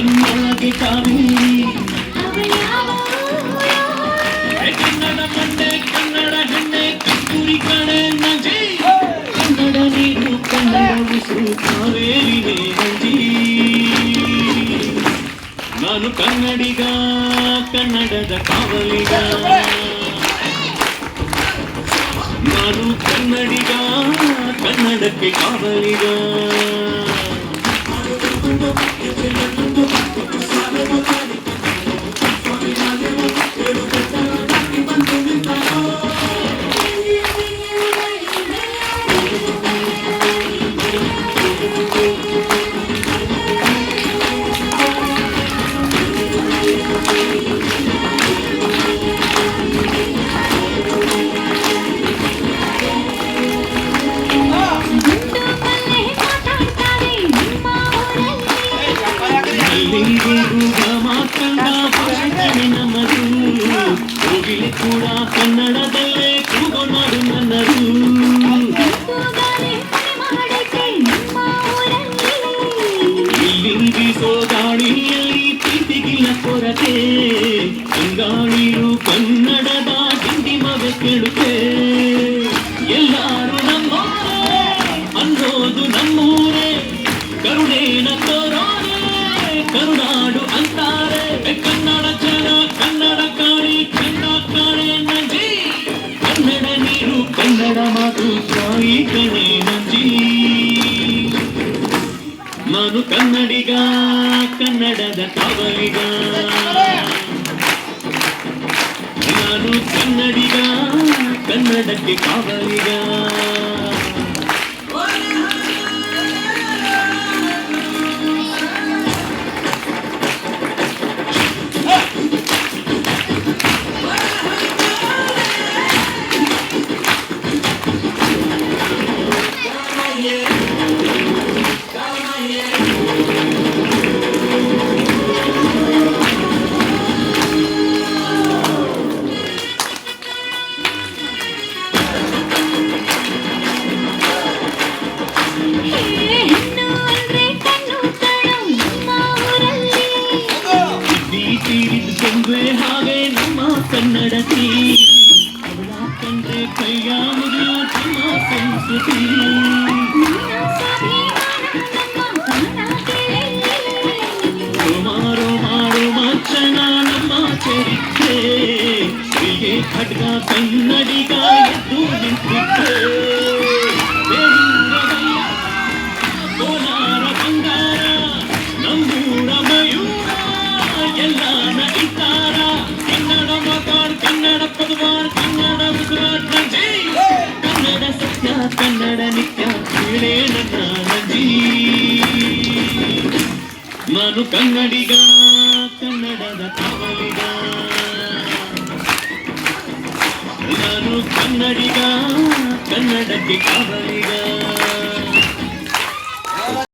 ನನ್ನೊಳಗೆ ಕಾವೇರಿ ಕನ್ನಡ ಮಂಡೆ ಕನ್ನಡ ಹೆಣ್ಣೆ ಕಸ್ತೂರಿ ಕಣೆ ನಂಜಿ ಕನ್ನಡ ನೀರು ಕನ್ನಡ ಉಸಿರು ಕಾವೇರಿನೇ ನಂಜಿ ನಾನು ಕನ್ನಡಿಗ ಕನ್ನಡದ ಕಾವಲಿಗ ನಾನು ಕನ್ನಡಿಗ ಕನ್ನಡಕ್ಕೆ ಕಾವಲಿಗ ಕೂಡ ಕನ್ನಡದಲ್ಲೇ ಕೂಗೊನಾಡು ನನ್ನದು ಇಲ್ಲಿ ಬೀಸೋ ಗಾಳಿಯಲ್ಲಿ ಪ್ರೀತಿಗಿಲ್ಲ ಕೊರತೆ ಅಂಗಾಳಿರು ಕನ್ನಡದ ಡಿಂಡಿಮವೆ ಕೇಳುತ್ತೆ ಎಲ್ಲಾರು ನಮ್ಮೂರೇ ಅನ್ನೋದು ನಮ್ಮೂರೇ ಕರುಣೇನ ತೋರೋರೆ ಕರುನಾಡು ಅಂತಾರೆ ಕನ್ನಡ ಜನ ಕನ್ನಡ ಕಾಣಿ ಕಾಣೆ ನಂಜಿ ಕನ್ನಡ ನೀರು ಕನ್ನಡ ಮಾತು ತಾಯಿ ಕಣೆ ನಂಜಿ ನಾನು ಕನ್ನಡಿಗ ಕನ್ನಡದ ಕಾವಲಿಗ ನಾನು ಕನ್ನಡಿಗ ಕನ್ನಡಕ್ಕೆ ಕಾವಲಿಗ ಹಾಗೆ ನಮ್ಮ ಕನ್ನಡತಿ ಅವಳ ಕಂಡ್ರೆ ಕೈಯ ಮುಗಿಯೋ ನಮ್ಮ ಸಂಸ್ಕೃತಿ ಮಾರೋ ಮಾರೋ ಮಚ್ಚಣ ನಮ್ಮ ಚರಿತ್ರೆ ಹೀಗೆ ಖಡ್ಗ ಕನ್ನಡಿಗ ಎದ್ದು ನಿಂತಿದ್ದೆ ಕೋಲಾರ ಬಂಗಾರ ನಮ್ಮೂರ ಮಯೂರ ಎಲ್ಲಾನ ಇದ್ದಾರ ಕನ್ನಡ ಮಾತಾಡ್ ಕನ್ನಡ ಪದವಾಡ್ ಕನ್ನಡ ಉಸಿರಾಡ್ ನಂಜಿ ಕನ್ನಡ ಸತ್ಯ ಕನ್ನಡ ನಿತ್ಯ ಕೇಳೇ ನನ್ನ ನಂಜಿ ನಾನು ಕನ್ನಡಿಗ ಕನ್ನಡದ ಕಾವಲಿಗ ನಾನು ಕನ್ನಡಿಗ ಕನ್ನಡಕ್ಕೆ ಕಾವಲಿಗ